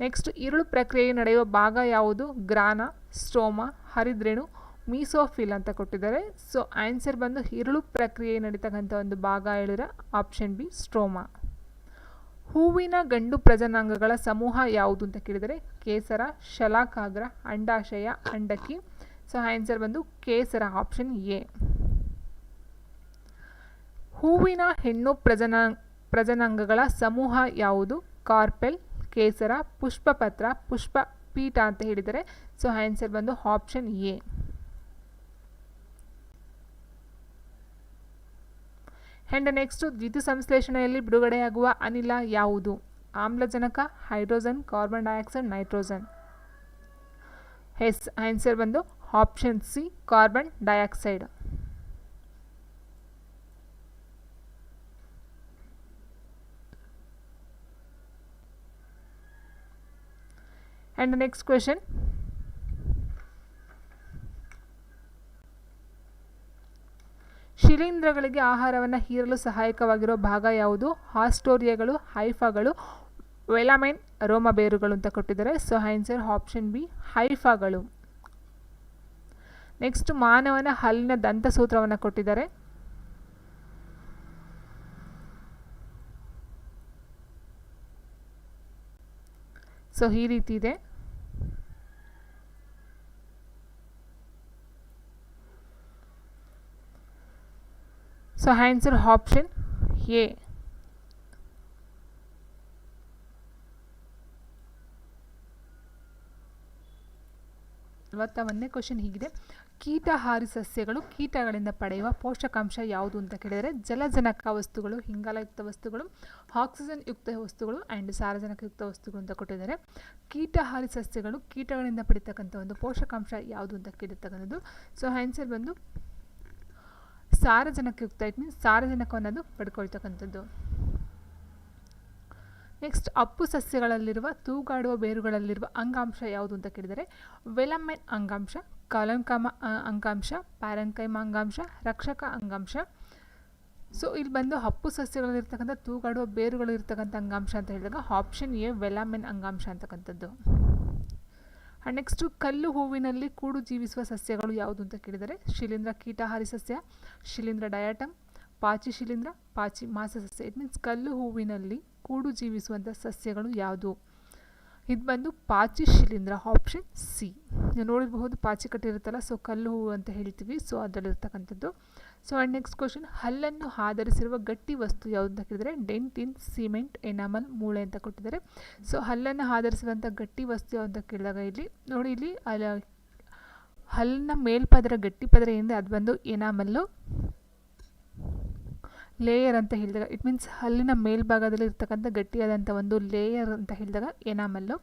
ನೆಕ್ಸ್ಟ್ ಇರುಳು ಪ್ರಕ್ರಿಯೆ ನಡೆಯುವ ಭಾಗ ಯಾವುದು? ಗ್ರಾನ, ಸ್ಟ್ರೋಮಾ, ಹರಿದ್ರೇಣು, ಮೀಸೋಫಿಲ್ ಅಂತ ಕೊಟ್ಟಿದ್ದಾರೆ. ಸೊ ಆನ್ಸರ್ ಬಂದು ಇರುಳು ಪ್ರಕ್ರಿಯೆ ನಡೀತಕ್ಕಂಥ ಒಂದು ಭಾಗ ಹೇಳಿದ್ರೆ ಆಪ್ಷನ್ ಬಿ ಸ್ಟ್ರೋಮಾ. ಹೂವಿನ ಗಂಡು ಪ್ರಜನಾಂಗಗಳ ಸಮೂಹ ಯಾವುದು ಅಂತ ಕೇಳಿದರೆ ಕೇಸರ, ಶಲಾಕಾಗ್ರ, ಅಂಡಾಶಯ, ಅಂಡಕಿ. ಸೊ ಆನ್ಸರ್ ಬಂದು ಕೇಸರ, ಆಪ್ಷನ್ ಎ. ಹೂವಿನ ಹೆಣ್ಣು ಪ್ರಜನಾಂಗಗಳ ಸಮೂಹ ಯಾವುದು? ಕಾರ್ಪೆಲ್, ಕೇಸರ, ಪುಷ್ಪಪತ್ರ, ಪುಷ್ಪಪೀಠ ಅಂತ ಹೇಳಿದರೆ. ಸೊ ಆನ್ಸರ್ ಬಂದು ಆಪ್ಷನ್ ಎ. ಆ್ಯಂಡ್ ನೆಕ್ಸ್ಟ್ ದ್ಯುತಿ ಸಂಶ್ಲೇಷಣೆಯಲ್ಲಿ ಬಿಡುಗಡೆಯಾಗುವ ಅನಿಲ ಯಾವುದು? ಆಮ್ಲಜನಕ, hydrogen, carbon dioxide, nitrogen. Yes, answer ಬಂದು option C carbon dioxide. And next question, ಶಿಲೀಂಧ್ರಗಳಿಗೆ ಆಹಾರವನ್ನು ಹೀರಲು ಸಹಾಯಕವಾಗಿರುವ ಭಾಗ ಯಾವುದು? ಆಸ್ಟೋರಿಯಾಗಳು, ಹೈಫಾಗಳು, ವೆಲಾಮೈನ್, ರೋಮಬೇರುಗಳು ಅಂತ ಕೊಟ್ಟಿದ್ದಾರೆ. ಸೊ ಆನ್ಸರ್ ಆಪ್ಷನ್ ಬಿ ಹೈಫಾಗಳು. ನೆಕ್ಸ್ಟ್ ಮಾನವನ ಹಲ್ಲಿನ ದಂತಸೂತ್ರವನ್ನು ಕೊಟ್ಟಿದ್ದಾರೆ. ಸೊ ಈ ರೀತಿ ಇದೆ. So answer option A. ಇವತ್ತನೇ ಕ್ವಶನ್ ಹೀಗಿದೆ, ಕೀಟಹಾರಿ ಸಸ್ಯಗಳು ಕೀಟಗಳಿಂದ ಪಡೆಯುವ ಪೋಷಕಾಂಶ ಯಾವುದು ಅಂತ ಕೇಳಿದರೆ ಜಲಜನಕ ವಸ್ತುಗಳು, ಇಂಗಾಲಯುಕ್ತ ವಸ್ತುಗಳು, ಆಕ್ಸಿಜನ್ ಯುಕ್ತ ವಸ್ತುಗಳು ಆ್ಯಂಡ್ ಸಾರಜನಕಯುಕ್ತ ವಸ್ತುಗಳು ಅಂತ ಕೊಟ್ಟಿದ್ದಾರೆ. ಕೀಟಹಾರಿ ಸಸ್ಯಗಳು ಕೀಟಗಳಿಂದ ಪಡಿತಕ್ಕಂಥ ಒಂದು ಪೋಷಕಾಂಶ ಯಾವುದು ಅಂತ ಕೇಳಿರ್ತಕ್ಕಂಥದ್ದು. ಸೊ ಆನ್ಸರ್ ಬಂದು ಸಾರಜನಕಯುಕ್ತ, ಇಟ್ ಮೀನ್ಸ್ ಸಾರಜನಕವನ್ನು ಪಡ್ಕೊಳ್ತಕ್ಕಂಥದ್ದು. ನೆಕ್ಸ್ಟ್ ಅಪ್ಪು ಸಸ್ಯಗಳಲ್ಲಿರುವ ತೂಗಾಡುವ ಬೇರುಗಳಲ್ಲಿರುವ ಅಂಗಾಂಶ ಯಾವುದು ಅಂತ ಕೇಳಿದರೆ ವೆಲಮೈನ್ ಅಂಗಾಂಶ, ಕಾಲಂಕಾಮ ಅಂಗಾಂಶ, ಪ್ಯಾರೆನ್ಕೈಮ ಅಂಗಾಂಶ, ರಕ್ಷಕ ಅಂಗಾಂಶ. ಸೊ ಇಲ್ಲಿ ಬಂದು ಅಪ್ಪು ಸಸ್ಯಗಳಲ್ಲಿರ್ತಕ್ಕಂಥ ತೂಗಾಡುವ ಬೇರುಗಳು ಇರ್ತಕ್ಕಂಥ ಅಂಗಾಂಶ ಅಂತ ಹೇಳಿದಾಗ ಆಪ್ಷನ್ ಎ ವೆಲಮೈನ್ ಅಂಗಾಂಶ ಅಂತಕ್ಕಂಥದ್ದು. ಆ್ಯಂಡ್ ನೆಕ್ಸ್ಟು ಕಲ್ಲು ಹೂವಿನಲ್ಲಿ ಕೂಡು ಜೀವಿಸುವ ಸಸ್ಯಗಳು ಯಾವುದು ಅಂತ ಕೇಳಿದರೆ ಶಿಲೀಂಧ್ರ ಕೀಟಹಾರಿ ಸಸ್ಯ, ಶಿಲೀಂಧ್ರ ಡಯಾಟಮ್, ಪಾಚಿ ಶಿಲೀಂಧ್ರ, ಪಾಚಿ ಮಾಸ ಸಸ್ಯ. ಇಟ್ ಮೀನ್ಸ್ ಕಲ್ಲು ಹೂವಿನಲ್ಲಿ ಕೂಡು ಜೀವಿಸುವಂಥ ಸಸ್ಯಗಳು ಯಾವುದು? ಇದು ಬಂದು ಪಾಚಿ ಶಿಲೀಂಧ್ರ, ಆಪ್ಷನ್ ಸಿ. ನೀವು ನೋಡಿರಬಹುದು ಪಾಚಿ ಕಟ್ಟಿರುತ್ತಲ್ಲ, ಸೊ ಕಲ್ಲು ಹೂವು ಅಂತ ಹೇಳ್ತೀವಿ, ಸೊ ಅದರಲ್ಲಿರ್ತಕ್ಕಂಥದ್ದು. ಸೊ ಆ್ಯಂಡ್ ನೆಕ್ಸ್ಟ್ ಕ್ವಶನ್, ಹಲ್ಲನ್ನು ಆಧರಿಸಿರುವ ಗಟ್ಟಿ ವಸ್ತು ಯಾವುದು ಅಂತ ಕೇಳಿದರೆ ಡೆಂಟಿನ್, ಸಿಮೆಂಟ್, ಎನಾಮಲ್, ಮೂಳೆ ಅಂತ ಕೊಟ್ಟಿದ್ದಾರೆ. ಸೊ ಹಲ್ಲನ್ನು ಆಧರಿಸುವಂಥ ಗಟ್ಟಿ ವಸ್ತು ಯಾವುದು ಅಂತ ಕೇಳಿದಾಗ ಇಲ್ಲಿ ನೋಡಿ, ಇಲ್ಲಿ ಹಲ್ಲಿನ ಮೇಲ್ಪದರ ಗಟ್ಟಿ ಪದರ ಏನಿದೆ ಅದು ಬಂದು ಎನಾಮಲ್ಲು, ಲೇಯರ್ ಅಂತ ಹೇಳಿದಾಗ ಇಟ್ ಮೀನ್ಸ್ ಹಲ್ಲಿನ ಮೇಲ್ಭಾಗದಲ್ಲಿ ಇರ್ತಕ್ಕಂಥ ಗಟ್ಟಿಯಾದಂಥ ಒಂದು ಲೇಯರ್ ಅಂತ ಹೇಳಿದಾಗ ಎನಾಮಲ್ಲು.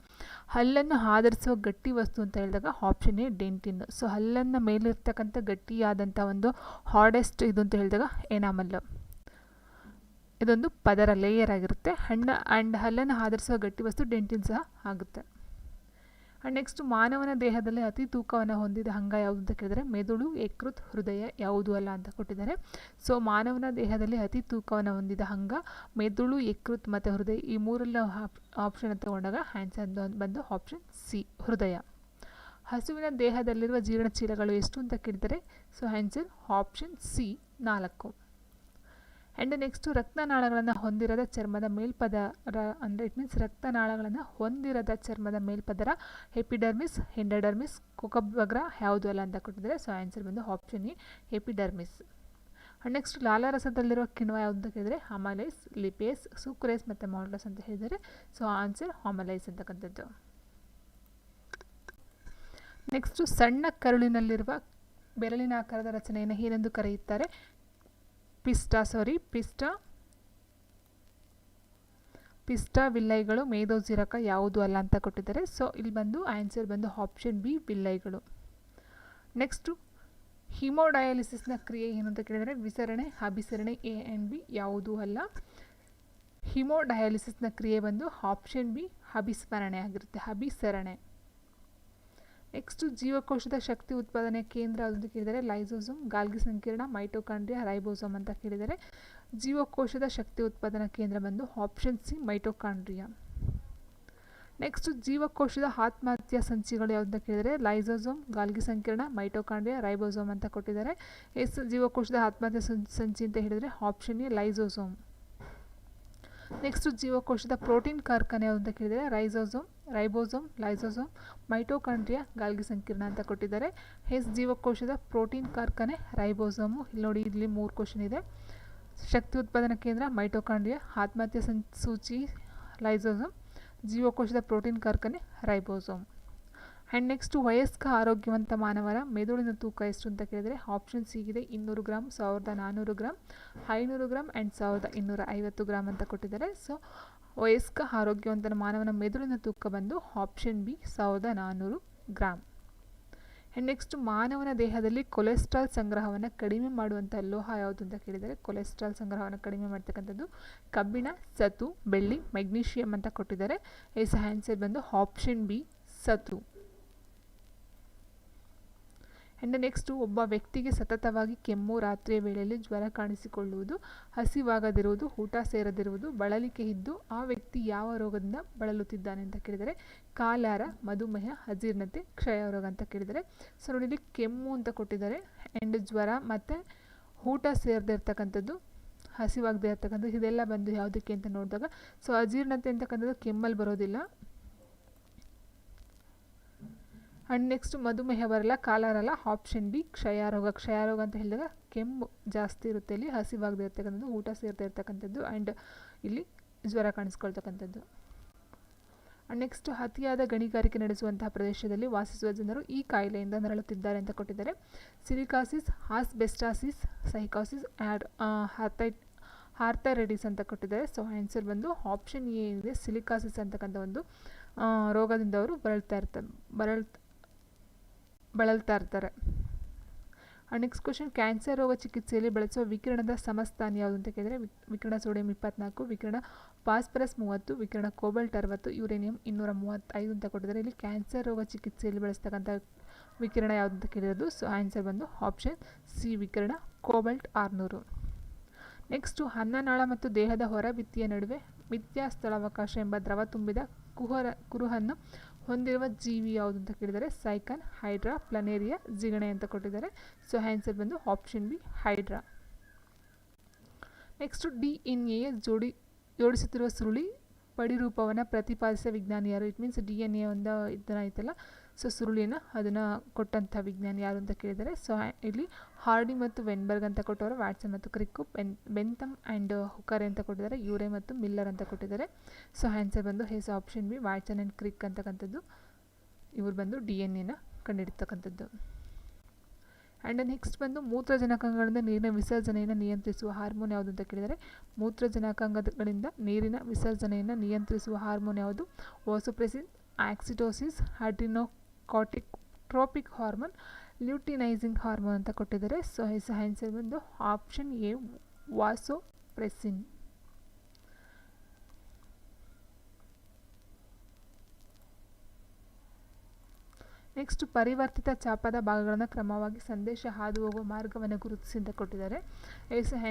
ಹಲ್ಲನ್ನು ಆಧರಿಸುವ ಗಟ್ಟಿ ವಸ್ತು ಅಂತ ಹೇಳಿದಾಗ ಆಪ್ಷನ್ ಎ ಡೆಂಟಿನ್. ಸೊ ಹಲ್ಲನ್ನು ಮೇಲಿರ್ತಕ್ಕಂಥ ಗಟ್ಟಿಯಾದಂಥ ಒಂದು ಹಾರ್ಡೆಸ್ಟ್ ಇದು ಅಂತ ಹೇಳಿದಾಗ ಎನಾಮಲ್ಲು, ಇದೊಂದು ಪದರ ಲೇಯರ್ ಆಗಿರುತ್ತೆ. ಆ್ಯಂಡ್ ಹಲ್ಲನ್ನು ಆಧರಿಸುವ ಗಟ್ಟಿ ವಸ್ತು ಡೆಂಟಿನ್ ಸಹ ಆಗುತ್ತೆ. ಆ್ಯಂಡ್ ನೆಕ್ಸ್ಟ್ ಮಾನವನ ದೇಹದಲ್ಲಿ ಅತಿ ತೂಕವನ್ನು ಹೊಂದಿದ ಅಂಗ ಯಾವುದು ಅಂತ ಕೇಳಿದರೆ ಮೆದುಳು, ಯಕೃತ್, ಹೃದಯ ಯಾವುದು ಅಲ್ಲ ಅಂತ ಕೊಟ್ಟಿದ್ದಾರೆ. ಸೊ ಮಾನವನ ದೇಹದಲ್ಲಿ ಅತಿ ತೂಕವನ್ನು ಹೊಂದಿದ ಅಂಗ ಮೆದುಳು, ಯಕೃತ್ ಮತ್ತು ಹೃದಯ, ಈ ಮೂರೆಲ್ಲ ಆಪ್ಷನ್ ತಗೊಂಡಾಗ ಆನ್ಸರ್ ಬಂದು ಆಪ್ಷನ್ ಸಿ ಹೃದಯ. ಹಸುವಿನ ದೇಹದಲ್ಲಿರುವ ಜೀರ್ಣಚೀಲಗಳು ಎಷ್ಟು ಅಂತ ಕೇಳಿದರೆ so answer option C 4. And next ರಕ್ತನಾಳಗಳನ್ನು ಹೊಂದಿರದ ಚರ್ಮದ ಮೇಲ್ಪದರ ಅಂದರೆ ಇಟ್ ಮೀನ್ಸ್ ರಕ್ತನಾಳಗಳನ್ನು ಹೊಂದಿರದ ಚರ್ಮದ ಮೇಲ್ಪದರ ಎಪಿಡರ್ಮಿಸ್, ಎಂಡೋಡರ್ಮಿಸ್, ಕೊಕಬಗ್ರ ಯಾವುದು ಅಲ್ಲ ಅಂತ ಕೊಟ್ಟಿದ್ದಾರೆ. ಸೊ ಆನ್ಸರ್ ಬಂದು option A epidermis. And next ಲಾಲಾರಸದಲ್ಲಿರುವ ಕಿಣ್ವ ಯಾವುದು ಅಂತ ಕೇಳಿದರೆ ಅಮಲೈಸ್, ಲಿಪೇಸ್, ಸೂಕ್ರೇಸ್ ಮತ್ತು ಮಾಲ್ಟಸ್ ಅಂತ ಹೇಳಿದ್ದಾರೆ. ಸೊ ಆನ್ಸರ್ ಅಮಲೈಸ್ ಅಂತಕ್ಕಂಥದ್ದು. ನೆಕ್ಸ್ಟು ಸಣ್ಣ ಕರುಳಿನಲ್ಲಿರುವ ಬೆರಳಿನ ಆಕಾರದ ರಚನೆಯನ್ನು ಏನೆಂದು ಕರೆಯುತ್ತಾರೆ? ಪಿಸ್ಟಾ ವಿಲ್ಲೈಗಳು, ಮೇದೋಜೀರಕ ಯಾವುದು ಅಲ್ಲ ಅಂತ ಕೊಟ್ಟಿದ್ದಾರೆ. ಸೊ ಇಲ್ಲಿ ಬಂದು ಆನ್ಸರ್ ಬಂದು ಆಪ್ಷನ್ ಬಿ ವಿಲ್ಲೈಗಳು. ನೆಕ್ಸ್ಟು ಹಿಮೋಡಯಾಲಿಸಿಸ್ನ ಕ್ರಿಯೆ ಏನು ಅಂತ ಕೇಳಿದರೆ ವಿಸರಣೆ, ಅಭಿಸರಣೆ, ಎ ಆ್ಯಂಡ್ ಬಿ ಯಾವುದೂ ಅಲ್ಲ. ಹಿಮೋಡಯಾಲಿಸಿಸ್ನ ಕ್ರಿಯೆ ಬಂದು ಆಪ್ಷನ್ ಬಿ ಅಭಿಸ್ಮರಣೆ ಆಗಿರುತ್ತೆ, ಅಭಿಸರಣೆ. ನೆಕ್ಸ್ಟು ಜೀವಕೋಶದ ಶಕ್ತಿ ಉತ್ಪಾದನೆ ಕೇಂದ್ರ ಅಂತ ಕೇಳಿದರೆ ಲೈಸೋಸೋಮ್, ಗಾಲ್ಗಿ ಸಂಕೀರ್ಣ, ಮೈಟೋಕಾಂಡ್ರಿಯಾ, ರೈಬೋಸೋಮ್ ಅಂತ ಕೇಳಿದರೆ ಜೀವಕೋಶದ ಶಕ್ತಿ ಉತ್ಪಾದನಾ ಕೇಂದ್ರ ಬಂದು ಆಪ್ಷನ್ ಸಿ ಮೈಟೋಕಾಂಡ್ರಿಯಾ. ನೆಕ್ಸ್ಟ್ ಜೀವಕೋಶದ ಆತ್ಮಹತ್ಯಾ ಸಂಚಿಗಳು ಯಾವುದಂತ ಕೇಳಿದರೆ ಲೈಸೋಸೋಮ್, ಗಾಲ್ಗಿ ಸಂಕೀರ್ಣ, ಮೈಟೋಕಾಂಡ್ರಿಯಾ, ರೈಬೋಸೋಮ್ ಅಂತ ಕೊಟ್ಟಿದ್ದಾರೆ. ಜೀವಕೋಶದ ಆತ್ಮಹತ್ಯಾ ಸಂಚಿ ಅಂತ ಹೇಳಿದರೆ ಆಪ್ಷನ್ ಎ ಲೈಸೋಸೋಮ್. ನೆಕ್ಸ್ಟ್ ಜೀವಕೋಶದ ಪ್ರೋಟೀನ್ ಕಾರ್ಖಾನೆ ಯಾವುದು ಅಂತ ಕೇಳಿದರೆ ರೈಬೋಸೋಮ್, ಲೈಸೋಸೋಮ್, ಮೈಟೋಕಾಂಡ್ರಿಯಾ, ಗಾಲ್ಗಿ ಸಂಕೀರ್ಣ ಅಂತ ಕೊಟ್ಟಿದ್ದಾರೆ. ಜೀವಕೋಶದ ಪ್ರೋಟೀನ್ ಕಾರ್ಖಾನೆ ರೈಬೋಸೋಮು. ಇಲ್ಲಿ ನೋಡಿ, ಇಲ್ಲಿ 3 ಕ್ವಶನ್ ಇದೆ. ಶಕ್ತಿ ಉತ್ಪಾದನಾ ಕೇಂದ್ರ ಮೈಟೋಕಾಂಡ್ರಿಯಾ, ಆತ್ಮಹತ್ಯೆ ಸೂಚಿ ಲೈಸೋಸೋಮ್, ಜೀವಕೋಶದ ಪ್ರೋಟೀನ್ ಕಾರ್ಖಾನೆ ರೈಬೋಸೋಮ್. ಆ್ಯಂಡ್ ನೆಕ್ಸ್ಟ್ ವಯಸ್ಕ ಆರೋಗ್ಯವಂತ ಮಾನವರ ಮೆದುಳಿನ ತೂಕ ಎಷ್ಟು ಅಂತ ಕೇಳಿದರೆ ಆಪ್ಷನ್ ಸಿ ಇದೆ 200 gram, 1400 gram, 500 gram and 1250 gram ಅಂತ ಕೊಟ್ಟಿದ್ದಾರೆ. ಸೊ ವಯಸ್ಕ ಆರೋಗ್ಯವಂತನ ಮಾನವನ ಮೆದುಳಿನ ತೂಕ ಬಂದು option B 1400 gram. And next ಮಾನವನ ದೇಹದಲ್ಲಿ ಕೊಲೆಸ್ಟ್ರಾಲ್ ಸಂಗ್ರಹವನ್ನು ಕಡಿಮೆ ಮಾಡುವಂಥ ಲೋಹ ಯಾವುದು ಅಂತ ಕೇಳಿದರೆ ಕೊಲೆಸ್ಟ್ರಾಲ್ ಸಂಗ್ರಹವನ್ನು ಕಡಿಮೆ ಮಾಡ್ತಕ್ಕಂಥದ್ದು ಕಬ್ಬಿಣ, ಸತು, ಬೆಳ್ಳಿ, ಮೆಗ್ನೀಷಿಯಮ್ ಅಂತ ಕೊಟ್ಟಿದ್ದಾರೆ. ಆನ್ಸರ್ ಬಂದು ಆಪ್ಷನ್ ಬಿ ಸತು. ಆ್ಯಂಡ್ ನೆಕ್ಸ್ಟು ಒಬ್ಬ ವ್ಯಕ್ತಿಗೆ ಸತತವಾಗಿ ಕೆಮ್ಮು, ರಾತ್ರಿಯ ವೇಳೆಯಲ್ಲಿ ಜ್ವರ ಕಾಣಿಸಿಕೊಳ್ಳುವುದು, ಹಸಿವಾಗದಿರುವುದು, ಊಟ ಸೇರದಿರುವುದು, ಬಳಲಿಕೆ ಇದ್ದು ಆ ವ್ಯಕ್ತಿ ಯಾವ ರೋಗದಿಂದ ಬಳಲುತ್ತಿದ್ದಾನೆ ಅಂತ ಕೇಳಿದರೆ ಕಾಲಾರ, ಮಧುಮೇಹ, ಅಜೀರ್ಣತೆ, ಕ್ಷಯ ರೋಗ ಅಂತ ಕೇಳಿದರೆ. ಸೊ ನೋಡಿ, ಇಲ್ಲಿ ಕೆಮ್ಮು ಅಂತ ಕೊಟ್ಟಿದ್ದಾರೆ. ಆ್ಯಂಡ್ ಜ್ವರ ಮತ್ತು ಊಟ ಸೇರದೇ ಇರ್ತಕ್ಕಂಥದ್ದು, ಹಸಿವಾಗದೇ ಇರ್ತಕ್ಕಂಥದ್ದು, ಇದೆಲ್ಲ ಬಂದು ಯಾವುದಕ್ಕೆ ಅಂತ ನೋಡಿದಾಗ ಸೊ ಅಜೀರ್ಣತೆ ಅಂತಕ್ಕಂಥದ್ದು ಕೆಮ್ಮಲ್ಲಿ ಬರೋದಿಲ್ಲ. ಆ್ಯಂಡ್ ನೆಕ್ಸ್ಟ್ ಮಧುಮೇಹ ಬರಲ್ಲ, ಕಾಲಾರಲ್ಲ, ಆಪ್ಷನ್ ಬಿ ಕ್ಷಯರೋಗ. ಕ್ಷಯರೋಗ ಅಂತ ಹೇಳಿದಾಗ ಕೆಮ್ಮು ಜಾಸ್ತಿ ಇರುತ್ತೆ, ಇಲ್ಲಿ ಹಸಿವಾಗದೇ ಇರ್ತಕ್ಕಂಥದ್ದು, ಊಟ ಸೇರದೇ ಇರ್ತಕ್ಕಂಥದ್ದು ಆ್ಯಂಡ್ ಇಲ್ಲಿ ಜ್ವರ ಕಾಣಿಸ್ಕೊಳ್ತಕ್ಕಂಥದ್ದು. ಆ್ಯಂಡ್ ನೆಕ್ಸ್ಟ್ ಅತಿಯಾದ ಗಣಿಗಾರಿಕೆ ನಡೆಸುವಂತಹ ಪ್ರದೇಶದಲ್ಲಿ ವಾಸಿಸುವ ಜನರು ಈ ಕಾಯಿಲೆಯಿಂದ ನರಳುತ್ತಿದ್ದಾರೆ ಅಂತ ಕೊಟ್ಟಿದ್ದಾರೆ. ಸಿಲಿಕಾಸಿಸ್, ಆಸ್ಬೆಸ್ಟಾಸಿಸ್, ಸೈಕೋಸಿಸ್, ಆರ್ಥರೈಟಿಸ್ ಅಂತ ಕೊಟ್ಟಿದ್ದಾರೆ. ಸೊ ಆನ್ಸರ್ ಬಂದು ಆಪ್ಷನ್ ಎ ಇದೆ, ಸಿಲಿಕಾಸಿಸ್ ಅಂತಕ್ಕಂಥ ಒಂದು ರೋಗದಿಂದ ಅವರು ಬಳಲ್ತಾ ಇರ್ತಾರೆ. ನೆಕ್ಸ್ಟ್ ಕ್ವಶನ್, ಕ್ಯಾನ್ಸರ್ ರೋಗ ಚಿಕಿತ್ಸೆಯಲ್ಲಿ ಬಳಸುವ ವಿಕಿರಣದ ಸಮಸ್ಥಾನ ಯಾವುದು ಅಂತ ಕೇಳಿದರೆ ವಿಕಿರಣ ಸೋಡಿಯಂ 24, ವಿಕಿರಣ ಫಾಸ್ಫರಸ್ 30, ವಿಕಿರಣ ಕೋಬಾಲ್ಟ್ 60, ಯುರೇನಿಯಂ 235 ಅಂತ ಕೊಟ್ಟಿದ್ದಾರೆ. ಇಲ್ಲಿ ಕ್ಯಾನ್ಸರ್ ರೋಗ ಚಿಕಿತ್ಸೆಯಲ್ಲಿ ಬಳಸ್ತಕ್ಕಂಥ ವಿಕಿರಣ ಯಾವುದು ಅಂತ ಕೇಳಿರೋದು. ಸೊ ಆನ್ಸರ್ ಬಂದು ಆಪ್ಷನ್ ಸಿ ವಿಕಿರಣ ಕೋಬಾಲ್ಟ್ 600. ನೆಕ್ಸ್ಟು ಅನ್ನನಾಳ ಮತ್ತು ದೇಹದ ಹೊರಭಿತ್ತಿಯ ನಡುವೆ ಮಿಥ್ಯಾ ಸ್ಥಳಾವಕಾಶ ಎಂಬ ದ್ರವ ತುಂಬಿದ ಕುರುಹನ್ನು ಹೊಂದಿರುವ ಜೀವಿ ಯಾವುದು ಅಂತ ಕೇಳಿದರೆ ಸೈಕನ್, ಹೈಡ್ರಾ, ಪ್ಲನೇರಿಯಾ, ಜಿಗಣೆ ಅಂತ ಕೊಟ್ಟಿದ್ದಾರೆ. ಸೊ ಆನ್ಸರ್ ಬಂದು option B hydra. Next DNA ಜೋಡಿಸುತ್ತಿರುವ ಸುರುಳಿ ಪಡಿರೂಪವನ್ನು ಪ್ರತಿಪಾದಿಸಿದ ವಿಜ್ಞಾನಿ ಯಾರು? ಇಟ್ ಮೀನ್ಸ್ DNA ಒಂದು ಇದನ್ನ ಐತಲ್ಲ, ಸೊ ಸುರುಳಿಯನ್ನು ಅದನ್ನು ಕೊಟ್ಟಂಥ ವಿಜ್ಞಾನಿ ಯಾರು ಅಂತ ಕೇಳಿದರೆ ಸೊ ಇಲ್ಲಿ ಹಾರ್ಡಿ ಮತ್ತು ವೆನ್ಬರ್ಗ್ ಅಂತ ಕೊಟ್ಟವರು, ವ್ಯಾಟ್ಸನ್ ಮತ್ತು ಕ್ರಿಕ್ಕು, ಬೆಂಥಮ್ ಆ್ಯಂಡ್ ಹುಕರೆ ಅಂತ ಕೊಟ್ಟಿದ್ದಾರೆ, ಯೂರೆ ಮತ್ತು ಮಿಲ್ಲರ್ ಅಂತ ಕೊಟ್ಟಿದ್ದಾರೆ. ಸೊ ಆನ್ಸರ್ ಬಂದು ಹೇಸ್ ಆಪ್ಷನ್ ಬಿ ವ್ಯಾಟ್ಸನ್ ಆ್ಯಂಡ್ ಕ್ರಿಕ್ ಅಂತಕ್ಕಂಥದ್ದು ಇವರು ಬಂದು DNA ಕಂಡುಹಿಡಿತಕ್ಕಂಥದ್ದು. ಆ್ಯಂಡ್ ನೆಕ್ಸ್ಟ್ ಬಂದು ಮೂತ್ರಜನಕಾಂಗಗಳಿಂದ ನೀರಿನ ವಿಸರ್ಜನೆಯನ್ನು ನಿಯಂತ್ರಿಸುವ ಹಾರ್ಮೋನ್ ಯಾವುದು ಅಂತ ಕೇಳಿದರೆ ಮೂತ್ರಜನಕಾಂಗಗಳಿಂದ ನೀರಿನ ವಿಸರ್ಜನೆಯನ್ನು ನಿಯಂತ್ರಿಸುವ ಹಾರ್ಮೋನ್ ಯಾವುದು? ವಾಸೋಪ್ರೆಸಿನ್, ಆಕ್ಸಿಟೋಸಿಸ್, ಅಡ್ರಿನೋಕಾರ್ಟಿಕ್ ಟ್ರೋಪಿಕ್ ಹಾರ್ಮೋನ್, ಲ್ಯೂಟಿನೈಸಿಂಗ್ ಹಾರ್ಮೋನ್ ಅಂತ ಕೊಟ್ಟಿದ್ದಾರೆ. ಸೊ ಆನ್ಸರ್ ಬಂದು ಆಪ್ಷನ್ ಎ ವಾಸೋಪ್ರೆಸಿನ್. ನೆಕ್ಸ್ಟ್ ಪರಿವರ್ತಿತ ಚಾಪದ ಭಾಗಗಳನ್ನು ಕ್ರಮವಾಗಿ ಸಂದೇಶ ಹಾದು ಹೋಗುವ ಮಾರ್ಗವನ್ನು ಗುರುತಿಸಿ ಅಂತ ಕೊಟ್ಟಿದ್ದಾರೆ.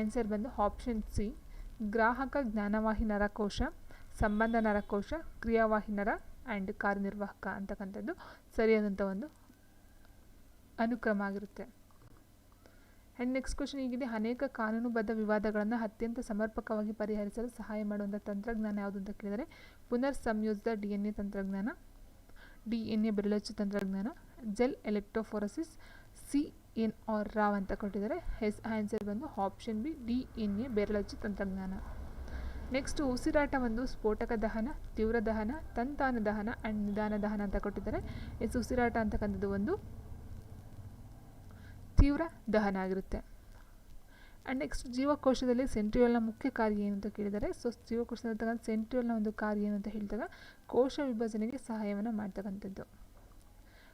ಆನ್ಸರ್ ಬಂದು ಆಪ್ಷನ್ ಸಿ ಗ್ರಾಹಕ, ಜ್ಞಾನವಾಹಿ ನರಕೋಶ, ಸಂಬಂಧ ನರಕೋಶ, ಕ್ರಿಯಾವಾಹಿ ನರ ಆ್ಯಂಡ್ ಕಾರ್ಯನಿರ್ವಾಹಕ ಅಂತಕ್ಕಂಥದ್ದು ಸರಿಯಾದಂಥ ಒಂದು ಅನುಕ್ರಮ ಆಗಿರುತ್ತೆ. ಆ್ಯಂಡ್ ನೆಕ್ಸ್ಟ್ ಕ್ವಶನ್ ಹೀಗಿದೆ, ಅನೇಕ ಕಾನೂನುಬದ್ಧ ವಿವಾದಗಳನ್ನು ಅತ್ಯಂತ ಸಮರ್ಪಕವಾಗಿ ಪರಿಹರಿಸಲು ಸಹಾಯ ಮಾಡುವಂಥ ತಂತ್ರಜ್ಞಾನ ಯಾವುದು ಅಂತ ಕೇಳಿದರೆ ಪುನರ್ ಸಂಯೋಜಿತ DNA ತಂತ್ರಜ್ಞಾನ, DNA ಬೆರಳಚ್ಚು ತಂತ್ರಜ್ಞಾನ, ಜೆಲ್ ಎಲೆಕ್ಟ್ರೋಫೋರೆಸಿಸ್, CNR ರಾವ್ ಅಂತ ಕೊಟ್ಟಿದ್ದಾರೆ. ಆನ್ಸರ್ ಬಂದು ಆಪ್ಷನ್ ಬಿ DNA ಬೆರಳಚ್ಚು ತಂತ್ರಜ್ಞಾನ. ನೆಕ್ಸ್ಟ್ ಉಸಿರಾಟ ಒಂದು ಸ್ಫೋಟಕ ದಹನ, ತೀವ್ರ ದಹನ, ತಂತಾನ ದಹನ ಆ್ಯಂಡ್ ನಿಧಾನ ದಹನ ಅಂತ ಕೊಟ್ಟಿದ್ದಾರೆ. ಉಸಿರಾಟ ಅಂತಕ್ಕಂಥದ್ದು ಒಂದು ತೀವ್ರ ದಹನ ಆಗಿರುತ್ತೆ. ಆ್ಯಂಡ್ ನೆಕ್ಸ್ಟ್ ಜೀವಕೋಶದಲ್ಲಿ ಸೆಂಟ್ರಿಯೋಲ್ನ ಮುಖ್ಯ ಕಾರ್ಯ ಏನು ಅಂತ ಕೇಳಿದರೆ ಸೊ ಜೀವಕೋಶದಲ್ಲಿ ಸೆಂಟ್ರಿಯೋಲ್ನ ಒಂದು ಕಾರ್ಯ ಏನು ಅಂತ ಹೇಳಿದಾಗ ಕೋಶ ವಿಭಜನೆಗೆ ಸಹಾಯವನ್ನು ಮಾಡ್ತಕ್ಕಂಥದ್ದು.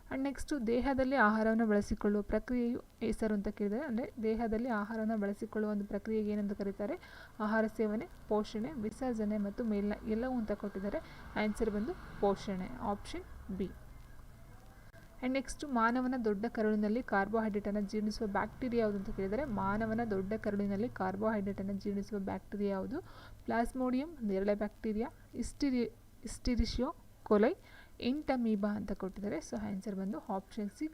ಆ್ಯಂಡ್ ನೆಕ್ಸ್ಟು ದೇಹದಲ್ಲಿ ಆಹಾರವನ್ನು ಬಳಸಿಕೊಳ್ಳುವ ಪ್ರಕ್ರಿಯೆಯು ಹೆಸರು ಅಂತ ಕೇಳಿದರೆ ಅಂದರೆ ದೇಹದಲ್ಲಿ ಆಹಾರವನ್ನು ಬಳಸಿಕೊಳ್ಳುವ ಒಂದು ಪ್ರಕ್ರಿಯೆಗೆ ಏನಂತ ಕರೀತಾರೆ? ಆಹಾರ ಸೇವನೆ, ಪೋಷಣೆ, ವಿಸರ್ಜನೆ ಮತ್ತು ಮೇಲಿನ ಎಲ್ಲವೂ ಅಂತ ಕೊಟ್ಟಿದ್ದಾರೆ. ಆನ್ಸರ್ ಬಂದು ಪೋಷಣೆ, ಆಪ್ಷನ್ ಬಿ. ಆ್ಯಂಡ್ ನೆಕ್ಸ್ಟು ಮಾನವನ ದೊಡ್ಡ ಕರುಳಿನಲ್ಲಿ ಕಾರ್ಬೋಹೈಡ್ರೇಟನ್ನು ಜೀರ್ಣಿಸುವ ಬ್ಯಾಕ್ಟೀರಿಯಾ ಯಾವುದು ಅಂತ ಕೇಳಿದರೆ ಮಾನವನ ದೊಡ್ಡ ಕರುಳಿನಲ್ಲಿ ಕಾರ್ಬೋಹೈಡ್ರೇಟನ್ನು ಜೀರ್ಣಿಸುವ ಬ್ಯಾಕ್ಟೀರಿಯಾ ಯಾವುದು? ಪ್ಲಾಸ್ಮೋಡಿಯಂ, ನೇರಳೆ ಬ್ಯಾಕ್ಟೀರಿಯಾ, ಇಸ್ಟಿರಿಷಿಯೋ ಕೊಲೈ, ಇಂಟಮೀಬಾ ಅಂತ ಕೊಟ್ಟಿದ್ದಾರೆ. ಸೊ ಆನ್ಸರ್ ಬಂದು ಆಪ್ಷನ್ ಸಿ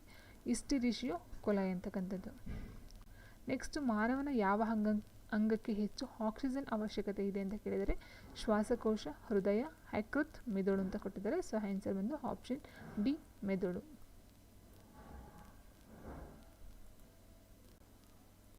ಇಸ್ಟಿರಿಷಿಯೋ ಕೊಲೈ ಅಂತಕ್ಕಂಥದ್ದು. ನೆಕ್ಸ್ಟ್ ಮಾನವನ ಯಾವ ಅಂಗಕ್ಕೆ ಹೆಚ್ಚು ಆಕ್ಸಿಜನ್ ಅವಶ್ಯಕತೆ ಇದೆ ಅಂತ ಕೇಳಿದರೆ ಶ್ವಾಸಕೋಶ, ಹೃದಯ, ಯಕೃತ್, ಮೆದುಳು ಅಂತ ಕೊಟ್ಟಿದ್ದಾರೆ. ಸೊ ಆನ್ಸರ್ ಬಂದು ಆಪ್ಷನ್ ಡಿ ಮೆದುಳು.